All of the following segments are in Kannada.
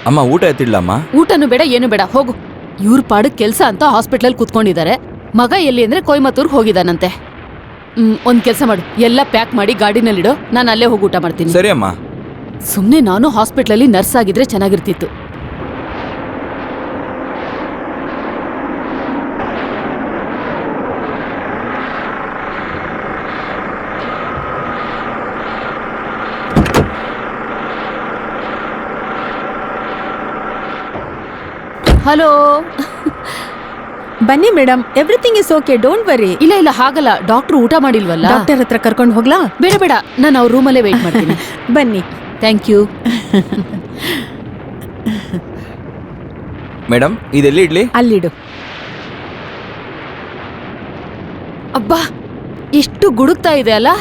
ಅಮ್ಮ ಊಟ ಎತ್ತಿಡ್ಲಮ್ಮ? ಊಟನೂ ಬೇಡ ಏನು ಬೇಡ, ಹೋಗು. ಇವ್ರ ಪಾಡಕ್ ಕೆಲ್ಸ ಅಂತ ಹಾಸ್ಪಿಟಲ್ ಕೂತ್ಕೊಂಡಿದ್ದಾರೆ. ಮಗ ಎಲ್ಲಿ ಅಂದ್ರೆ ಕೊಯಮತ್ತೂರ್ಗೆ ಹೋಗಿದಾನಂತೆ. ಒಂದ್ ಕೆಲ್ಸ ಮಾಡು, ಎಲ್ಲ ಪ್ಯಾಕ್ ಮಾಡಿ ಗಾಡಿನಲ್ಲಿಡು, ನಾನು ಅಲ್ಲೇ ಹೋಗಿ ಊಟ ಮಾಡ್ತೀನಿ. ಸರಿ ಅಮ್ಮ. ಸುಮ್ನೆ ನಾನು ಹಾಸ್ಪಿಟ್ಲಲ್ಲಿ ನರ್ಸ್ ಆಗಿದ್ರೆ ಚೆನ್ನಾಗಿರ್ತಿತ್ತು. ಹಲೋ. ಬನ್ನಿ madam, everything is okay, don't worry. ಇಲ್ಲ ಇಲ್ಲ, ಹಾಗಲ್ಲ, ಡಾಕ್ಟ್ರು ಊಟ ಮಾಡಿಲ್ವಲ್ಲ. ಡಾಕ್ಟರ್ ಹತ್ರ ಕರ್ಕೊಂಡು ಹೋಗ್ಲಾ? ಬೇಡ ಬೇಡ, ನಾನು ಅವ್ರ ರೂಮಲ್ಲೇ ವೇಟ್ ಮಾಡ್ತೀನಿ. ಬನ್ನಿ. Thank you. ಮೇಡಮ್ ಇದೆಲ್ಲಿ ಇಡ್ಲಿ? ಅಲ್ಲಿಡು. ಅಬ್ಬಾ, ಎಷ್ಟು ಗುಡುಕ್ತಾ ಇದೆ ಅಲ್ಲ.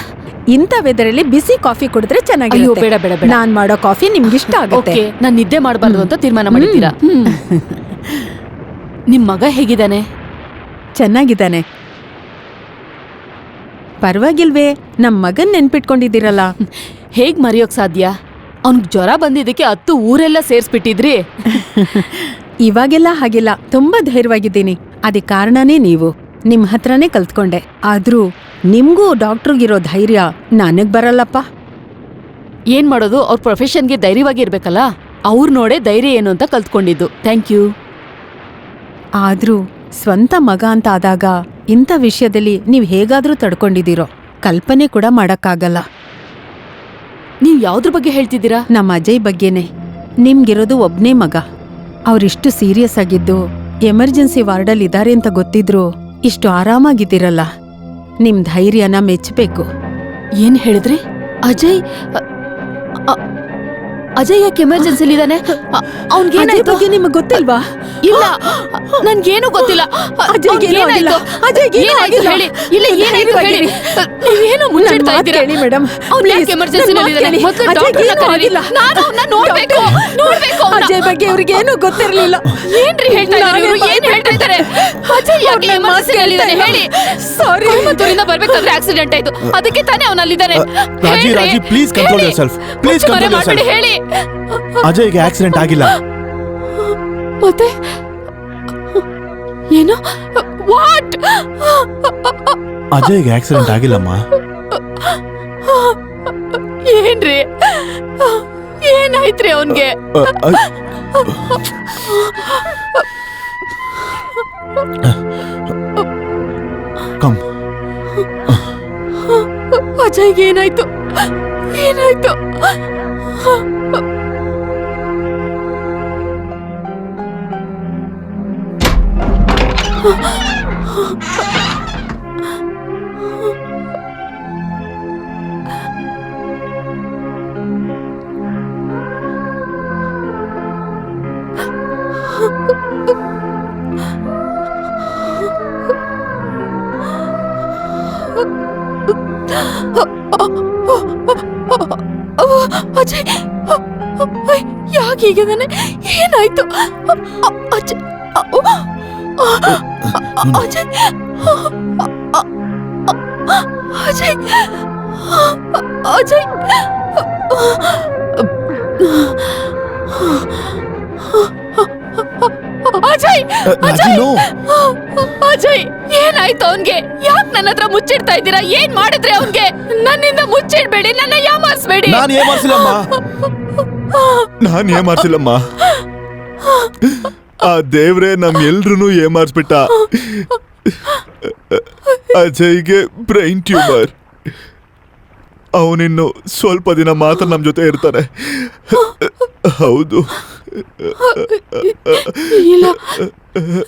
ಇಂಥ ವೆದರಲ್ಲಿ ಬಿಸಿ ಕಾಫಿ ಕುಡಿದ್ರೆ ಅಯ್ಯೋ ಚೆನ್ನಾಗಿರುತ್ತೆ. ಬೇಡ ಬೇಡ ಬೇಡ. ನಾನ್ ಮಾಡೋ ಕಾಫಿ ನಿಮ್ಗೆ ಇಷ್ಟ ಆಗುತ್ತೆ. ಓಕೆ, ನಾನ್ ನಿದ್ದೆ ಮಾಡಬಾರ್ದು ಅಂತ ತೀರ್ಮಾನ ಮಾಡಿದ್ದೀರಾ. ನಿಮ್ ಮಗ ಹೇಗಿದ್ದಾನೆ? ಚೆನ್ನಾಗಿದ್ದಾನೆ. ಪರವಾಗಿಲ್ವೇ, ನಮ್ ಮಗನ್ ನೆನ್ಪಿಟ್ಕೊಂಡಿದ್ದೀರಲ್ಲ. ಹೇಗ್ ಮರೆಯೋಕ್ ಸಾಧ್ಯ? ಅವ್ನಿಗೆ ಜ್ವರ ಬಂದಿದ್ದಕ್ಕೆ 10 ಊರೆಲ್ಲ ಸೇರ್ಸ್ಬಿಟ್ಟಿದ್ರಿ. ಇವಾಗೆಲ್ಲ ಹಾಗಿಲ್ಲ, ತುಂಬಾ ಧೈರ್ಯವಾಗಿದ್ದೀನಿ. ಅದಕ್ಕೆ ಕಾರಣನೇ ನೀವು. ನಿಮ್ ಹತ್ರನೇ ಕಲ್ತ್ಕೊಂಡೆ. ಆದ್ರೂ ನಿಮ್ಗೂ ಡಾಕ್ಟ್ರಿಗಿರೋ ಧೈರ್ಯ ನನಗ್ ಬರಲ್ಲಪ್ಪ. ಏನ್ ಮಾಡೋದು, ಅವ್ರ ಪ್ರೊಫೆಷನ್ಗೆ ಧೈರ್ಯವಾಗಿ ಇರ್ಬೇಕಲ್ಲ. ಅವ್ರು ನೋಡೇ ಧೈರ್ಯ ಏನು ಅಂತ ಕಲ್ತ್ಕೊಂಡಿದ್ದು. Thank you. ಆದ್ರೂ ಸ್ವಂತ ಮಗ ಅಂತ ಆದಾಗ ಇಂಥ ವಿಷಯದಲ್ಲಿ ನೀವ್ ಹೇಗಾದ್ರೂ ತಡ್ಕೊಂಡಿದ್ದೀರೋ ಕಲ್ಪನೆ ಕೂಡ ಮಾಡಕ್ಕಾಗಲ್ಲ. ನೀವ್ ಯಾವ್ದ್ರ ಬಗ್ಗೆ ಹೇಳ್ತಿದ್ದೀರಾ? ನಮ್ಮ ಅಜಯ್ ಬಗ್ಗೆನೆ. ನಿಮ್ಗಿರೋದು ಒಬ್ನೇ ಮಗ. ಅವ್ರಿಷ್ಟು ಸೀರಿಯಸ್ ಆಗಿದ್ದು ಎಮರ್ಜೆನ್ಸಿ ವಾರ್ಡಲ್ ಇದಾರೆ ಅಂತ ಗೊತ್ತಿದ್ರು ಇಷ್ಟು ಆರಾಮಾಗಿದ್ದೀರಲ್ಲ. ನಿಮ್ ಧೈರ್ಯನ ಮೆಚ್ಚಬೇಕು. ಏನ್ ಹೇಳಿದ್ರಿ? ಅಜಯ್ ಅಜಯ್ ಯಾಕೆ ಎಮರ್ಜೆನ್ಸಿಲಿ ಇದ್ದಾನೆ? ಅಜಯ್ ಬಗ್ಗೆ ನಿಮಗೆ ಗೊತ್ತಿಲ್ವಾ? ಇಲ್ಲ, ನನ್ಗೇನು ಗೊತ್ತಿಲ್ಲ. ಹೇಳಿ, ಇಲ್ಲ ಏನಾಯ್ತು ಹೇಳಿ. ನೀವೇನು ಮುಚ್ಚಿಡ್ತಾ ಇದ್ದೀರಾ ಮೇಡಮ್? ಅವ್ನು ಯಾಕೆ ಎಮರ್ಜೆನ್ಸಿನಲ್ಲಿ ಇದ್ದಾನೆ? ಮೊದಲು ಡಾಕ್ಟರ್ನ ಕರೀರಿ. ನಾನು ಅವನ್ನ ನೋಡ್ಬೇಕು. ಅಜಯ್ ಬಗ್ಗೆ ಇವ್ರಿಗೆ ಏನೂ ಗೊತ್ತಿರಲಿಲ್ಲ. ಏನ್ರಿ ಹೇಳ್ತಾ ಇದ್ದಾರೆ ಇವರು? ಏನ್ ಹೇಳ್ತಾ ಇದ್ದಾರೆ? ಅಜಯ್ ಯಾಕೆ ಎಮರ್ಜೆನ್ಸಿನಲ್ಲಿ ಇದ್ದಾನೆ ಹೇಳಿ. ಸಾರಿ, ಕೊಯಮತ್ತೂರಿಂದ ಬರ್ಬೇಕಾದ್ರೆ ಆಕ್ಸಿಡೆಂಟ್ ಆಯ್ತು, ಅದಕ್ಕೆ ತಾನೇ ಅವನಲ್ಲಿದ್ದಾನೆ. ರಾಜಿ please control yourself. Please control yourself. ಹೇಳಿ. ಅಜಯ್ಗೆ ಆಕ್ಸಿಡೆಂಟ್ ಆಗಿಲ್ಲ. ಮತ್ತೆ ಏನು? ವಾಟ್? ಅಜಯ್ಗೆ ಆಕ್ಸಿಡೆಂಟ್ ಆಗಿಲ್ಲಮ್ಮ. ಏನ್ರಿ ಏನಾಯ್ತ್ರಿ ಅವನ್ಗೆ? ಕಮ್. ಅಜಯ್ಗೆ ಏನಾಯ್ತು? ಏನಾಯ್ತು? ಅಜಯ್ ಯಾಕೀಗಿದಾನೆ? ಏನಾಯ್ತು? ಅಜಯ್ ಅಜಯ್ ಅಜಯ್ ಅಜಯ್ ಅಜಯ್ ಅಜಯ್ ಅಜಯ್ ಏನಾಯ್ತು ಅವನ್ಗೆ? ಯಾಕೆ ನನ್ನ ಹತ್ರ ಮುಚ್ಚಿಡ್ತಾ ಇದ್ದೀರಾ? ಏನ್ ಮಾಡಿದ್ರೆ ಅವನ್ಗೆ? ನನ್ನಿಂದ ಮುಚ್ಚಿಡ್ಬೇಡಿ, ನನ್ನ ಯಾಮಾರಿಸ್ಬೇಡಿ. ನಾನು ಏಮಾರ್ಸಿಲ್ಲಮ್ಮ. ಆ ದೇವ್ರೆ ನಮ್ ಎಲ್ರೂ ಏಮಾರ್ಸ್ಬಿಟ್ಟ. ಅಜಯ್ಗೆ ಬ್ರೈನ್ ಟ್ಯೂಮರ್. ಅವನಿನ್ನು ಸ್ವಲ್ಪ ದಿನ ಮಾತ್ರ ನಮ್ ಜೊತೆ ಇರ್ತಾನೆ. ಹೌದು. ಇಲ್ಲ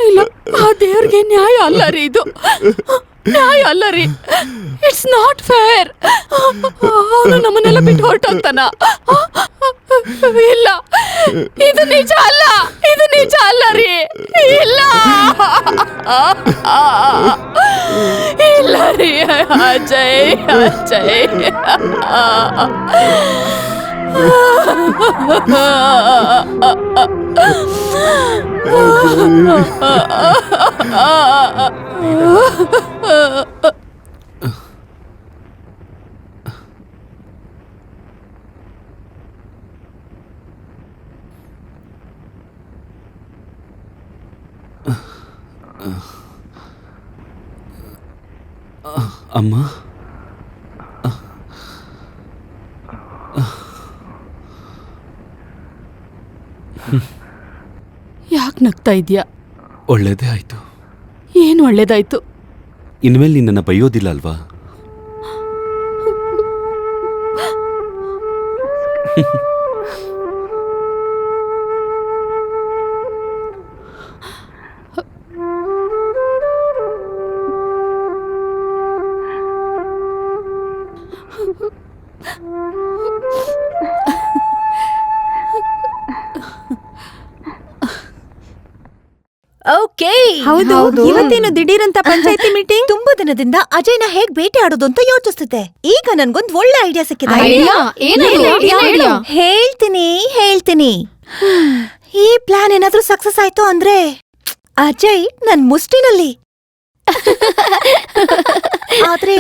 ಇಲ್ಲ, ಆ ದೇವ್ರಿಗೆ ನ್ಯಾಯ ಅಲ್ಲ ರೀ ಇದು. ನ್ಯಾಯ ಅಲ್ಲ ರೀ. It's not fair. ಅವನು ನಮ್ಮನ್ನೆಲ್ಲ ಬಿಟ್ಟು ಹೊರಟೋಗ್ತಾನ? ಇಲ್ಲ, ಇದು ನಿಜ ಅಲ್ಲ. ಇದು ನಿಜ ಅಲ್ಲ ರೀ. ಇಲ್ಲ ಇಲ್ಲ ರೀ. ಅಜಯ್ ಅಜಯ್ ಅಮ್ಮ ಯಾಕೆ ನಗ್ತಾ ಇದ್ಯಾ? ಒಳ್ಳೇದೇ ಆಯ್ತು. ಏನು ಒಳ್ಳೇದಾಯ್ತು? ಇನ್ಮೇಲೆ ನಿನ್ನನ್ನು ಬೈಯೋದಿಲ್ಲ ಅಲ್ವಾ? ಓಕೆ, ಹೌದು, ಇವತ್ತೇನು ದಿಢೀರಂತ ಪಂಚಾಯತಿ ಮೀಟಿಂಗ್? ತುಂಬಾ ದಿನದಿಂದ ಅಜಯ್ನ ಹೇಗ್ ಭೇಟಿ ಆಡೋದು ಅಂತ ಯೋಚಿಸ್ತಿದ್ದೆ. ಈಗ ನನ್ಗೊಂದ್ ಒಳ್ಳೆ ಐಡಿಯಾ ಸಿಕ್ಕಿದೆ. ಹೇಳ್ತೀನಿ. ಈ ಪ್ಲಾನ್ ಏನಾದ್ರೂ ಸಕ್ಸಸ್ ಆಯ್ತು ಅಂದ್ರೆ ಅಜಯ್ ನನ್ ಮುಷ್ಟಿನಲ್ಲಿ. ಆದ್ರೆ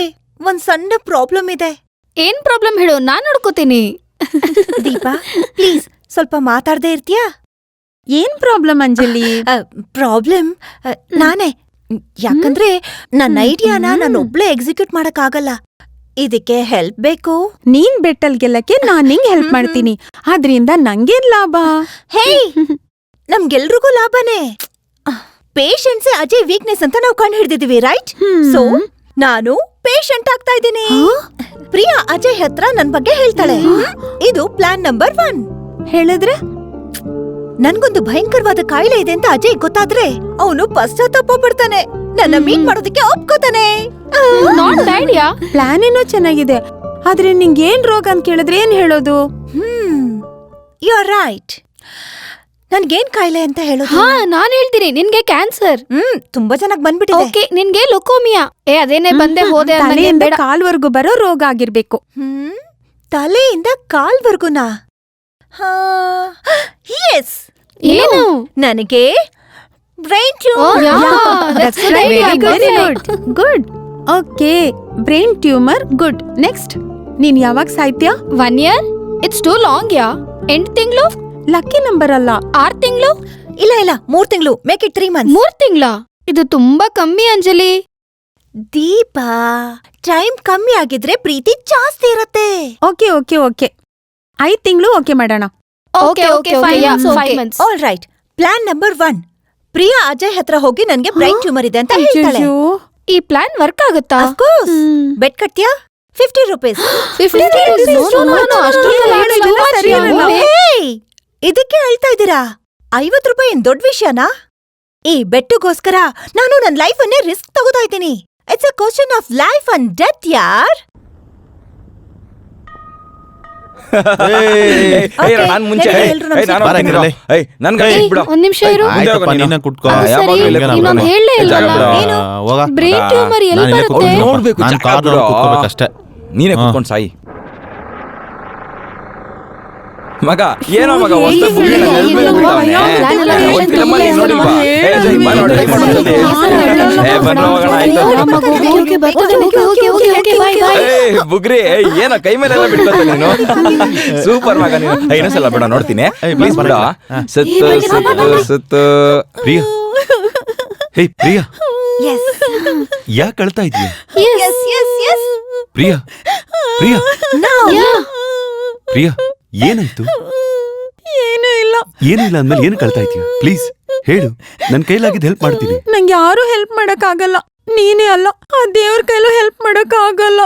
ಒಂದ್ ಸಣ್ಣ ಪ್ರಾಬ್ಲಮ್ ಇದೆ. ಏನ್ ಪ್ರಾಬ್ಲಮ್ ಹೇಳು, ನಾನ್ ನೋಡ್ಕೋತೀನಿ. ದೀಪಾ, ಪ್ಲೀಸ್ ಸ್ವಲ್ಪ ಮಾತಾಡ್ದೇ ಇರ್ತೀಯಾ? ಏನ್ ಪ್ರಾಬ್ಲಮ್ ಅಂಜಲಿ? ಪ್ರಾಬ್ಲಮ್ ನಾನೇ. ಯಾಕಂದ್ರೆ ನನ್ನ ಐಡಿಯಾನ ನಾನೊಬ್ಳೆ ಎಕ್ಸಿಕ್ಯೂಟ್ ಮಾಡಕ್ ಆಗಲ್ಲ. ಇದಕ್ಕೆ ಹೆಲ್ಪ್ ಬೇಕು. ನೀನ್ ಬೆಟ್ಟಲ್ ಗೆಲ್ಲಕ್ಕೆ ನಾನ್ ನಿಂಗ್ ಹೆಲ್ಪ್ ಮಾಡ್ತೀನಿ. ಆದ್ರಿಂದ ನಂಗೇನ್ ಲಾಭ? ಹೇ, ನಮ್ಗೆಲ್ರಿಗೂ ಲಾಭನೇ. ಪೇಷಂಟ್ಸೇ ಅಜಯ್ ವೀಕ್ನೆಸ್ ಅಂತ ನಾವು ಕಂಡು ಹಿಡ್ದಿದೀವಿ, ರೈಟ್? ಸೊ ನಾನು ಪೇಷಂಟ್ ಆಗ್ತಾ ಇದ್ದೀನಿ. ಪ್ರಿಯಾ ಅಜಯ್ ಹತ್ರ ನನ್ ಬಗ್ಗೆ ಹೇಳ್ತಾಳೆ. ಇದು ಪ್ಲಾನ್ ನಂಬರ್ 1. ಹೇಳಿದ್ರೆ ನನ್ಗೊಂದು ಭಯಂಕರವಾದ ಕಾಯಿಲೆ ಇದೆ ಅಂತ ಅಜಯ್ ಗೊತ್ತಾದ್ರೆ ಅವನು ಪಶ್ಚಾತ್ತಾಪ ಪಡ್ತಾನೆ, ನನ್ನ ಮೀಟ್ ಮಾಡೋದಕ್ಕೆ ಒಪ್ಕೋತಾನೆ. Not idea. ಪ್ಲಾನ್ ಏನೋ ಚೆನ್ನಾಗಿದೆ, ಆದ್ರೆ ನಿಂಗೇನ್ ರೋಗ ಅಂತ ಕೇಳಿದ್ರೆ ಏನ್ ಹೇಳೋದು? You are right. ನನ್ಗೇನ್ ಕಾಯಿಲೆ ಅಂತ ಹೇಳೋದು? ಹಾ, ನಾನ್ ಹೇಳ್ತೀನಿ. ನಿನ್ಗೆ ಕ್ಯಾನ್ಸರ್. ತುಂಬಾ ಚೆನ್ನಾಗ್ ಬಂದ್ಬಿಟ್ಟಿದೆ. ಓಕೆ, ನಿನ್ಗೆ ಲುಕೋಮಿಯಾ. ಅದೇನೆ ಬಂದೆ ಹೋದೆ ಅನ್ನಂಗೆ ತಲೆಯಿಂದ ಬೇಡ. ಕಾಲ್ವರ್ಗು ಬರೋ ರೋಗ ಆಗಿರ್ಬೇಕು. ತಲೆಯಿಂದ ಕಾಲ್ವರ್ಗುನಾ? ಎಸ್. ಏನು? ನನಗೆ brain good. Okay, brain tumour. Good. Next, ನೀನ್ ಯಾವಾಗ ಸಾಯ್ತ್ಯಾ? 1 year. ಇಟ್ಸ್ ಟೂ ಲಾಂಗ್ ಯಾ. 8 ತಿಂಗಳು. ಲಕ್ಕಿ ನಂಬರ್ ಅಲ್ಲ. 6 ತಿಂಗಳು. ಇಲ್ಲ 3 ತಿಂಗಳು. Make it 3 months. 3 ತಿಂಗಳ? ಇದು ತುಂಬಾ ಕಮ್ಮಿ ಅಂಜಲಿ. ದೀಪಾ, ಟೈಮ್ ಕಮ್ಮಿ ಆಗಿದ್ರೆ ಪ್ರೀತಿ ಜಾಸ್ತಿ ಇರತ್ತೆ. ಓಕೆ 5 ತಿಂಗಳು ಓಕೆ ಮಾಡೋಣ. Okay 5 months. All right. Plan number 1. Priya Ajay ಹತ್ರ ಹೋಗಿ ನನ್ಗೆ ಬ್ರೈನ್ ಟ್ಯೂಮರ್ ಇದೆ ಅಂತ ಹೇಳ್ತಾಳೆ. ಈ ಪ್ಲಾನ್ ವರ್ಕ್ ಆಗುತ್ತಾ? ಅಫ್ಕೋರ್ಸ್. ಬೆಟ್ ಕಟ್ತೀಯಾ? 50 rupees. 50 rupees? ಇದಕ್ಕೆ ಹೇಳ್ತಾ ಇದ್ದೀರಾ? 50 ರೂಪಾಯಿ ಏನ್ ದೊಡ್ಡ ವಿಷಯನಾ? ಈ ಬೆಟ್ಟಗೋಸ್ಕರ ನಾನು ನನ್ ಲೈಫ್ ಅನ್ನೇ ರಿಸ್ಕ್ ತಗೋತಾ ಇದ್ದೀನಿ. It's a question of life and death ಯಾರ್. ಒಂದ್ ನಿಮಿಷ ಇರು. ಇನ್ನೊಂದ್ ಹೇಳಲೇ ಇಲ್ವಲ್ಲ. ಬ್ರೈನ್ ಟ್ಯೂಮರ್ ಎಲ್ಲಿ ಬರುತ್ತೆ? ನೀನೇ ಕುತ್ಕೊಂಡ್ ಸಾಯಿ ಮಗ. ಏನೋ ಮಗ, ಬುಗ್ರಿ ಏನೋ ಕೈ ಮೇಲೆಲ್ಲ ಬಿಡ್ಕೊತ ನೀನು. ಸೂಪರ್ ಮಗ ನೀನು. ಇನ್ನೊಂದ್ಸಲ ಬಿಡ, ನೋಡ್ತೀನಿ ಪ್ಲೀಸ್ ಬಿಡ. ಸುತ್ತು ಪ್ರಿಯಾ. ಹೇ ಪ್ರಿಯಾ, ಯಾಕೆ ಅಳ್ತಾ ಇದೀಯ? ಪ್ರಿಯಾ ಪ್ರಿಯಾ, ಏನಾಯ್ತು? ಏನೂ ಇಲ್ಲ. ಏನಿಲ್ಲ ಅಂದ್ಮೇಲೆ ಏನು ಕಳ್ತಾ ಇದೀಯ? ಪ್ಲೀಸ್ ಹೇಳು, ನನ್ ಕೈಲಾಗಿದ್ದು ಹೆಲ್ಪ್ ಮಾಡ್ತೀನಿ. ನಂಗೆ ಯಾರು ಹೆಲ್ಪ್ ಮಾಡಕ್ ಆಗಲ್ಲ. ನೀನೇ ಅಲ್ಲ, ಆ ದೇವ್ರ ಕೈಲೂ ಹೆಲ್ಪ್ ಮಾಡಕ್ ಆಗಲ್ಲ.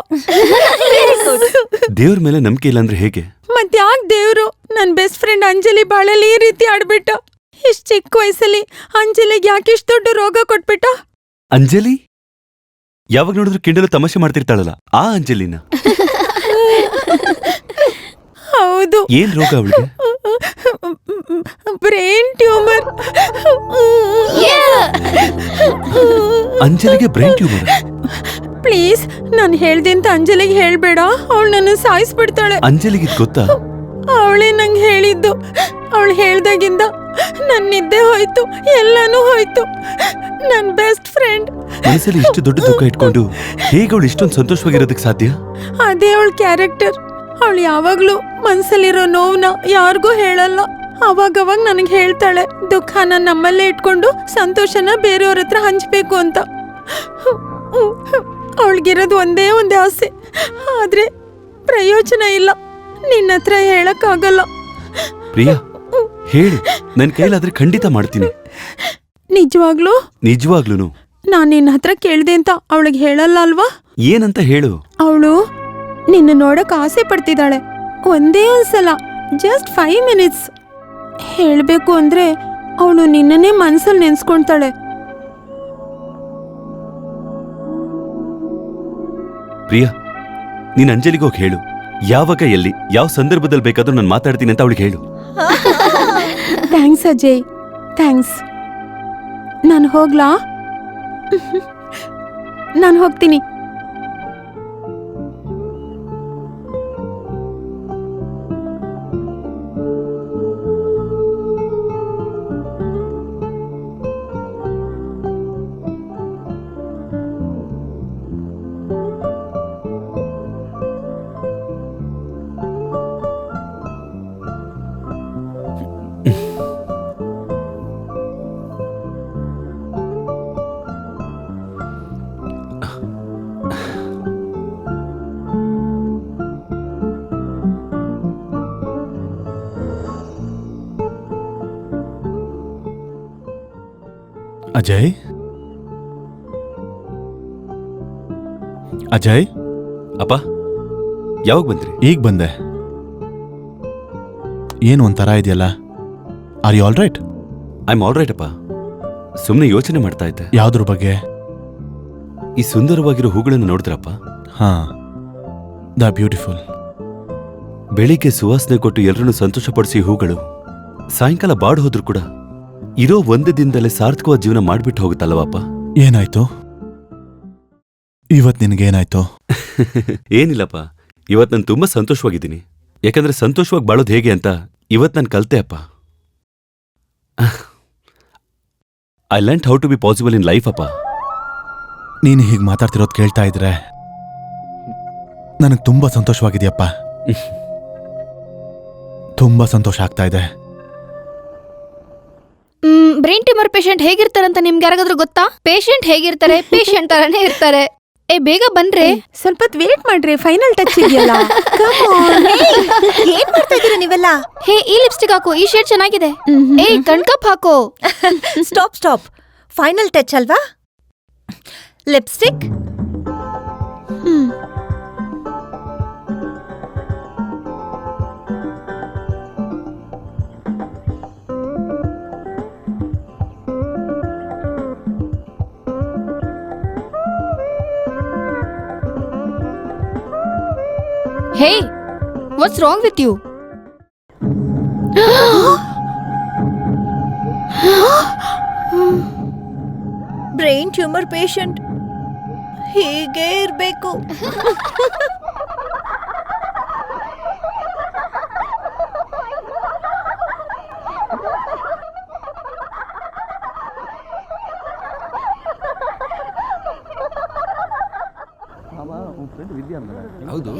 ದೇವ್ರ ಮೇಲೆ ನಂಬಿಕೆ ಇಲ್ಲ ಅಂದ್ರೆ ಹೇಗೆ? ಮತ್ಯಾಕ್ ದೇವ್ರು ನನ್ ಬೆಸ್ಟ್ ಫ್ರೆಂಡ್ ಅಂಜಲಿ ಬಾಳಲ್ಲಿ ಈ ರೀತಿ ಆಡ್ಬಿಟ್ಟ? ಇಷ್ಟ್ ಚಿಕ್ಕ ವಯಸ್ಸಲ್ಲಿ ಅಂಜಲಿಗೆ ಯಾಕಿಷ್ಟು ದೊಡ್ಡ ರೋಗ ಕೊಟ್ಬಿಟ್ಟ? ಅಂಜಲಿ? ಯಾವಾಗ ನೋಡಿದ್ರು ಕಿಂಡಲು ತಮಾಷೆ ಮಾಡ್ತಿರ್ತಾಳಲ್ಲ, ಆ ಅಂಜಲಿನ? ಹೌದು. ಏನ್ ರೋಗ ಅವಳಿಗೆ? Brain tumour. ಅಂಜಲಿಗೆ ಬ್ರೈನ್ ಟ್ಯೂಮರ್? ಪ್ಲೀಸ್, ನಾನು ಹೇಳ್ದೆ ಅಂತ ಅಂಜಲಿಗೆ ಹೇಳ್ಬೇಡ. ಅವಳು ನನ್ನ ಸಾಯಿಸ್ಬಿಡ್ತಾಳೆ. ಅಂಜಲಿಗೆ ಗೊತ್ತಾ? ಅವಳೇ ನಂಗೆ ಹೇಳಿದ್ದು. ಅವಳು ಹೇಳ್ದಾಗಿಂದ ನನ್ ನಿದ್ದೆ ಹೋಯ್ತು, ಎಲ್ಲಾನು ಹೋಯ್ತು. ನನ್ ಬೆಸ್ಟ್ ಫ್ರೆಂಡ್. ಮನಸ್ಸಲ್ಲಿ ಇಷ್ಟು ದೊಡ್ಡ ದುಃಖ ಇಟ್ಕೊಂಡು ಹೇಗೆ ಅವಳು ಇಷ್ಟೊಂದು ಸಂತೋಷವಾಗಿರೋದಕ್ಕೆ ಸಾಧ್ಯ? ಅದೇ ಅವಳ ಕ್ಯಾರೆಕ್ಟರ್. ಅವಳು ಯಾವಾಗ್ಲೂ ಮನ್ಸಲ್ಲಿರೋ ನೋವ್ನ ಯಾರಿಗೂ ಹೇಳಲ್ಲ. ಅವಾಗವಾಗ ನನಗೆ ಹೇಳ್ತಾಳೆ, ದುಃಖನ ನಮ್ಮಲ್ಲೇ ಇಟ್ಕೊಂಡು ಸಂತೋಷನ ಬೇರೆಯವ್ರ ಹತ್ರ ಹಂಚ್ಬೇಕು ಅಂತ. ಅವಳಿಗಿರೋದು ಒಂದೇ ಆಸೆ, ಆದ್ರೆ ಪ್ರಯೋಜನ ಇಲ್ಲ. ನಿನ್ನ ಹತ್ರ ಹೇಳಕ್ಕಾಗಲ್ಲ. ಪ್ರಿಯಾ ಹೇಳು, ನನ್ ಕೈಲಾದ್ರೆ ಖಂಡಿತ ಮಾಡ್ತೀನಿ. ನಿಜವಾಗ್ಲೂ ನಿಜವಾಗ್ಲೂನು. ನಾನ್ ನಿನ್ನ ಹತ್ರ ಕೇಳ್ದೆ ಅಂತ ಅವಳಿಗೆ ಹೇಳಲ್ಲ ಅಲ್ವಾ? ಏನಂತ ಹೇಳು. ಅವಳು ನಿನ್ನ ನೋಡಕ್ ಆಸೆ ಪಡ್ತಿದ್ದಾಳೆ. ಒಂದೇ ಒಂದ್ಸಲ, ಜಸ್ಟ್ 5 ಮಿನಿಟ್ಸ್. ಹೇಳ್ಬೇಕು ಅಂದ್ರೆ ಅವಳು ನಿನ್ನನ್ನೇ ಮನ್ಸಲ್ಲಿ ನೆನ್ಸ್ಕೊಂತಾಳೆ. ಪ್ರಿಯಾ, ನೀನ್ ಅಂಜಲಿಗೋಗಿ ಹೇಳು, ಯಾವಾಗ ಎಲ್ಲಿ ಯಾವ ಸಂದರ್ಭದಲ್ಲಿ ಬೇಕಾದ್ರೂ ನಾನು ಮಾತಾಡ್ತೀನಿ ಅಂತ ಅವಳಿಗೆ ಹೇಳು. Thanks Ajay, thanks. ನಾನು ಹೋಗ್ಲಾ? ನಾನು ಹೋಗ್ತೀನಿ. ಅಜಯ್, ಅಜಯ್, ಅಪ್ಪ ಯಾವಾಗ ಬಂದ್ರಿ? ಈಗ ಬಂದೆ. ಏನು ಒಂಥರ ಇದೆಯಲ್ಲ? Are you all right? I am all right ಅಪ್ಪ. ಸುಮ್ಮನೆ ಯೋಚನೆ ಮಾಡ್ತಾ ಇದ್ದೆ. ಯಾವ್ದ್ರ ಬಗ್ಗೆ? ಈ ಸುಂದರವಾಗಿರೋ ಹೂಗಳನ್ನು ನೋಡಿದ್ರಪ್ಪ? ಹಾ, ದ ಬ್ಯೂಟಿಫುಲ್. ಬೆಳಿಗ್ಗೆ ಸುವಾಸನೆ ಕೊಟ್ಟು ಎಲ್ಲರನ್ನು ಸಂತೋಷಪಡಿಸಿ ಹೂಗಳು ಸಾಯಂಕಾಲ ಬಾಡ್ ಹೋದ್ರು ಕೂಡ ಇರೋ ಒಂದೇ ದಿನದಲ್ಲೇ ಸಾರ್ಥಕವಾದ ಜೀವನ ಮಾಡ್ಬಿಟ್ಟು ಹೋಗುತ್ತಲ್ಲವಪ್ಪ. ಏನಾಯ್ತು ಇವತ್ ನಿನಗೇನಾಯ್ತು? ಏನಿಲ್ಲಪ್ಪ, ಇವತ್ ನಾನು ತುಂಬಾ ಸಂತೋಷವಾಗಿದ್ದೀನಿ. ಯಾಕಂದ್ರೆ ಸಂತೋಷವಾಗಿ ಬಾಳೋದು ಹೇಗೆ ಅಂತ ಇವತ್ ನಾನು ಕಲ್ತೆ ಅಪ್ಪ. I learned how to be possible in life ಅಪ್ಪ. ನೀನು ಹೀಗೆ ಮಾತಾಡ್ತಿರೋದು ಕೇಳ್ತಾ ಇದ್ರೆ ನನಗೆ ತುಂಬಾ ಸಂತೋಷವಾಗಿದೆಯಪ್ಪ. ತುಂಬಾ ಸಂತೋಷ ಆಗ್ತಾ ಇದೆ. ಬ್ರೈನ್ ಟ್ಯೂಮರ್ ಪೇಷಂಟ್ ಹೇಗಿರ್ತಾರಂತ ನಿಮ್ಗೆ ಯಾರಿಗಾದ್ರೂ ಗೊತ್ತಾ? ಪೇಷಂಟ್ ಹೇಗಿರ್ತಾರೆ? ಪೇಷಂಟ್ ತರಾನೇ ಇರ್ತಾರೆ. ಬೇಗ ಬನ್ರಿ. ಸ್ವಲ್ಪ ಹೊತ್ತು ವೇಟ್ ಮಾಡ್ರಿ, ಫೈನಲ್ ಟಚ್ ಇದೆಯಲ್ಲ. ಏನ್ ಮಾಡ್ತಾ ಇದೀರ ನೀವೆಲ್ಲ? ಹೇ, ಈ ಲಿಪ್ಸ್ಟಿಕ್ ಹಾಕು, ಈ ಶೇಡ್ ಚೆನ್ನಾಗಿದೆ. ಕಣ್ಕಪ್ ಹಾಕು. ಸ್ಟಾಪ್. ಫೈನಲ್ ಟಚ್ ಅಲ್ವಾ? Lipstick. Hey, what's wrong with you? Brain tumour patient ಹೀಗೆ ಇರ್ಬೇಕು. ಹೌದು,